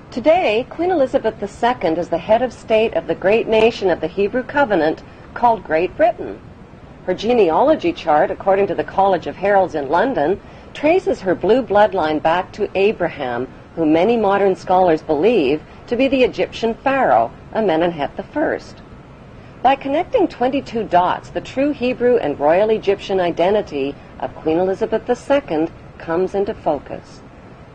Today, Queen Elizabeth II is the head of state of the great nation of the Hebrew Covenant called Great Britain. Her genealogy chart, according to the College of Heralds in London, traces her blue bloodline back to Abraham, who many modern scholars believe to be the Egyptian pharaoh, Amenemhet I. By connecting 22 dots, the true Hebrew and royal Egyptian identity of Queen Elizabeth II comes into focus.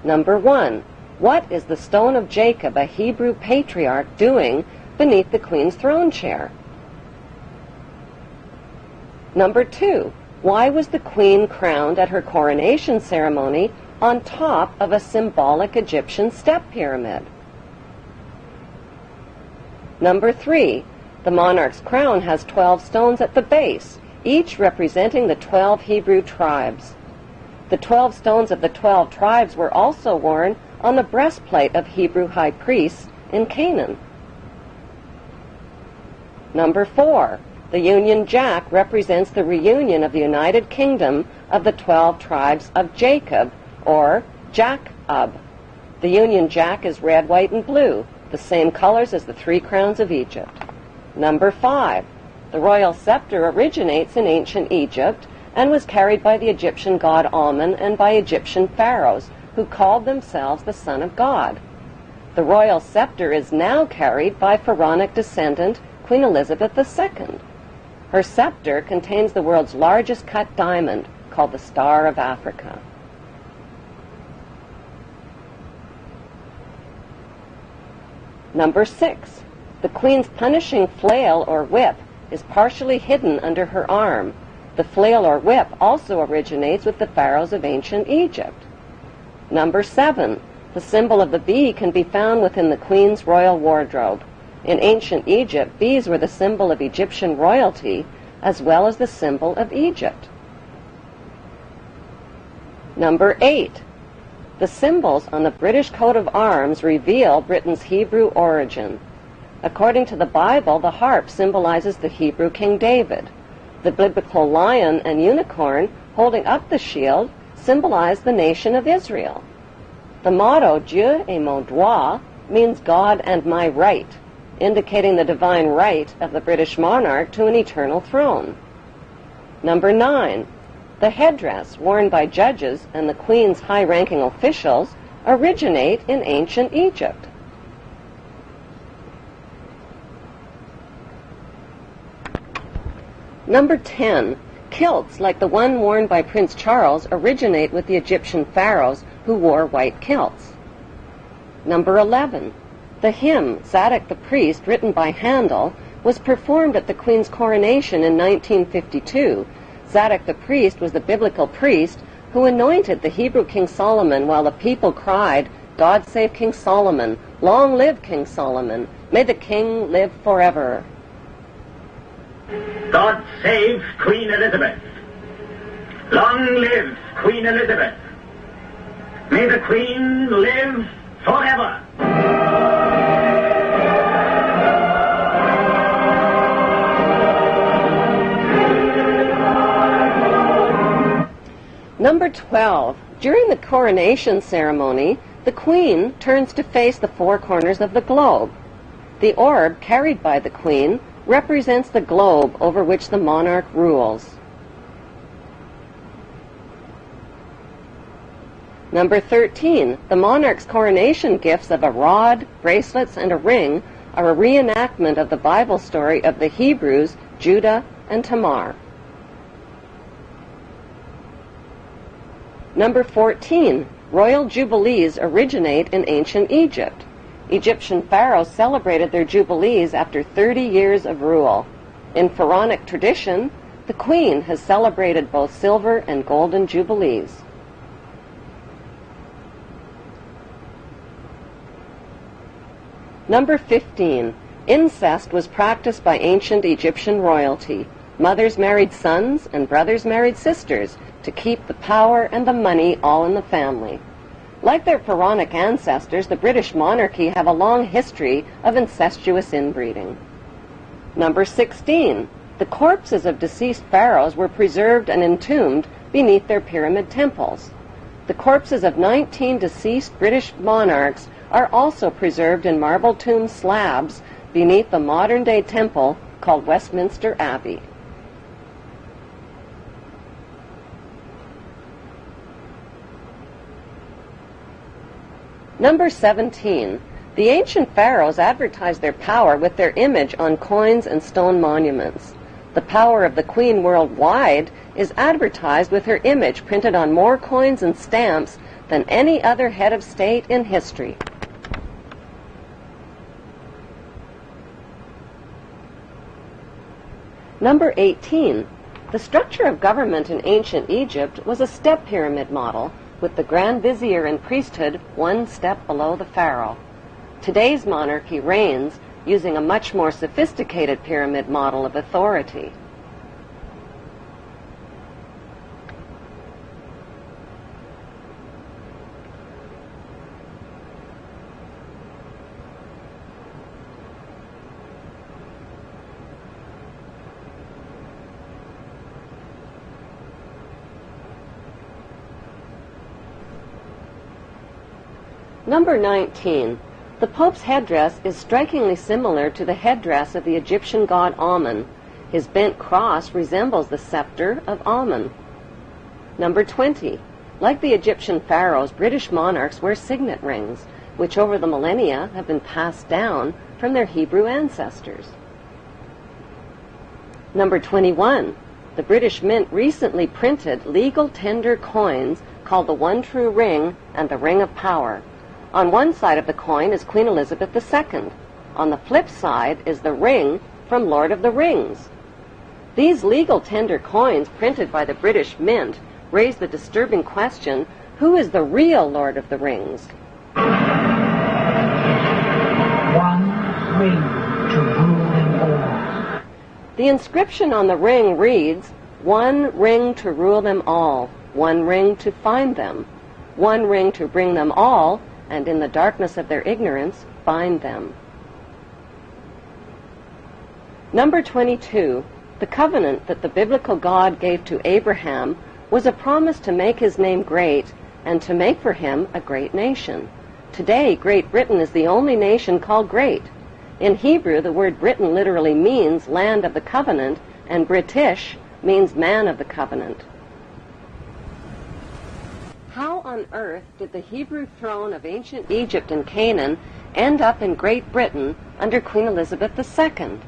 Number 1. What is the stone of Jacob, a Hebrew patriarch, doing beneath the Queen's throne chair? Number 2. Why was the Queen crowned at her coronation ceremony on top of a symbolic Egyptian step pyramid? Number 3. The monarch's crown has 12 stones at the base, each representing the 12 Hebrew tribes. The 12 stones of the 12 tribes were also worn on the breastplate of Hebrew high priests in Canaan. Number 4. The Union Jack represents the reunion of the United Kingdom of the 12 tribes of Jacob, or Jac-Ub. The Union Jack is red, white, and blue, the same colors as the 3 crowns of Egypt. Number 5. The royal scepter originates in ancient Egypt and was carried by the Egyptian god Amun and by Egyptian pharaohs, who called themselves the Son of God. The royal scepter is now carried by pharaonic descendant Queen Elizabeth II. Her scepter contains the world's largest cut diamond, called the Star of Africa. Number 6. The Queen's punishing flail or whip is partially hidden under her arm. The flail or whip also originates with the pharaohs of ancient Egypt. Number 7. The symbol of the bee can be found within the Queen's royal wardrobe. In ancient Egypt, bees were the symbol of Egyptian royalty as well as the symbol of Egypt. Number 8. The symbols on the British coat of arms reveal Britain's Hebrew origin. According to the Bible, the harp symbolizes the Hebrew King David. The biblical lion and unicorn holding up the shield symbolize the nation of Israel. The motto, Dieu et mon droit, means God and my right, indicating the divine right of the British monarch to an eternal throne. Number 9. The headdress worn by judges and the Queen's high-ranking officials originate in ancient Egypt. Number 10. Kilts, like the one worn by Prince Charles, originate with the Egyptian pharaohs who wore white kilts. Number 11. The hymn, Zadok the Priest, written by Handel, was performed at the Queen's coronation in 1952. Zadok the Priest was the biblical priest who anointed the Hebrew King Solomon while the people cried, "God save King Solomon! Long live King Solomon! May the king live forever!" God save Queen Elizabeth. Long live Queen Elizabeth. May the Queen live forever. Number 12. During the coronation ceremony, the Queen turns to face the 4 corners of the globe. The orb carried by the Queen represents the globe over which the monarch rules. Number 13. The monarch's coronation gifts of a rod, bracelets, and a ring are a reenactment of the Bible story of the Hebrews, Judah, and Tamar. Number 14. Royal jubilees originate in ancient Egypt. Egyptian pharaohs celebrated their jubilees after 30 years of rule. In pharaonic tradition, the queen has celebrated both silver and golden jubilees. Number 15. Incest was practiced by ancient Egyptian royalty. Mothers married sons and brothers married sisters to keep the power and the money all in the family. Like their pharaonic ancestors, the British monarchy have a long history of incestuous inbreeding. Number 16. The corpses of deceased pharaohs were preserved and entombed beneath their pyramid temples. The corpses of 19 deceased British monarchs are also preserved in marble tomb slabs beneath the modern-day temple called Westminster Abbey. Number 17. The ancient pharaohs advertised their power with their image on coins and stone monuments. The power of the queen worldwide is advertised with her image printed on more coins and stamps than any other head of state in history. Number 18. The structure of government in ancient Egypt was a step pyramid model, with the Grand Vizier and priesthood one step below the pharaoh. Today's monarchy reigns using a much more sophisticated pyramid model of authority. Number 19. The Pope's headdress is strikingly similar to the headdress of the Egyptian god Amun. His bent cross resembles the scepter of Amun. Number 20. Like the Egyptian pharaohs, British monarchs wear signet rings, which over the millennia have been passed down from their Hebrew ancestors. Number 21. The British Mint recently printed legal tender coins called the One True Ring and the Ring of Power. On one side of the coin is Queen Elizabeth II. On the flip side is the ring from Lord of the Rings. These legal tender coins printed by the British Mint raise the disturbing question, who is the real Lord of the Rings? One ring to rule them all. The inscription on the ring reads, "One ring to rule them all, one ring to find them, one ring to bring them all, and in the darkness of their ignorance, bind them." Number 22. The covenant that the biblical God gave to Abraham was a promise to make his name great and to make for him a great nation. Today, Great Britain is the only nation called great. In Hebrew, the word Britain literally means land of the covenant, and British means man of the covenant. How on earth did the Hebrew throne of ancient Egypt and Canaan end up in Great Britain under Queen Elizabeth II?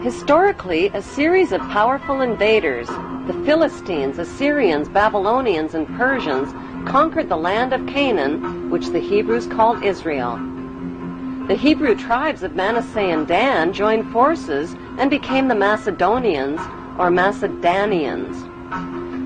Historically, a series of powerful invaders, the Philistines, Assyrians, Babylonians, and Persians, conquered the land of Canaan, which the Hebrews called Israel. The Hebrew tribes of Manasseh and Dan joined forces and became the Macedonians, or Macedonians.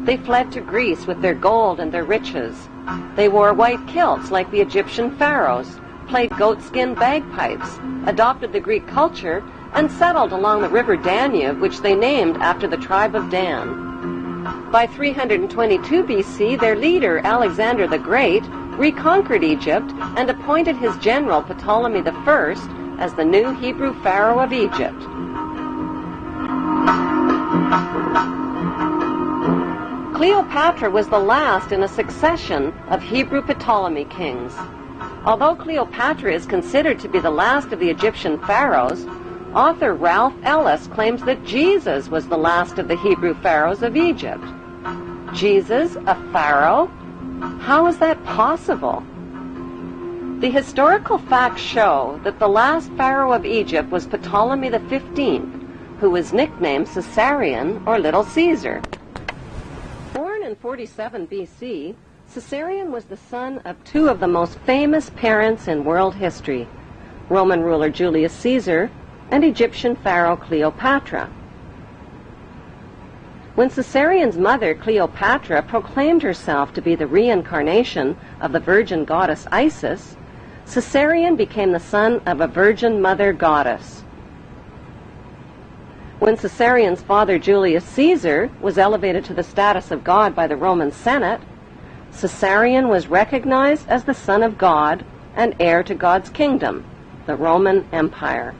They fled to Greece with their gold and their riches. They wore white kilts like the Egyptian pharaohs, played goatskin bagpipes, adopted the Greek culture, and settled along the river Danube, which they named after the tribe of Dan. By 322 BC, their leader, Alexander the Great, reconquered Egypt and appointed his general Ptolemy I as the new Hebrew pharaoh of Egypt. Cleopatra was the last in a succession of Hebrew Ptolemy kings. Although Cleopatra is considered to be the last of the Egyptian pharaohs, author Ralph Ellis claims that Jesus was the last of the Hebrew pharaohs of Egypt. Jesus, a pharaoh? How is that possible? The historical facts show that the last pharaoh of Egypt was Ptolemy XV, who was nicknamed Caesarion or Little Caesar. Born in 47 BC, Caesarion was the son of two of the most famous parents in world history, Roman ruler Julius Caesar and Egyptian pharaoh Cleopatra. When Caesarion's mother, Cleopatra, proclaimed herself to be the reincarnation of the virgin goddess Isis, Caesarion became the son of a virgin mother goddess. When Caesarion's father, Julius Caesar, was elevated to the status of God by the Roman Senate, Caesarion was recognized as the son of God and heir to God's kingdom, the Roman Empire.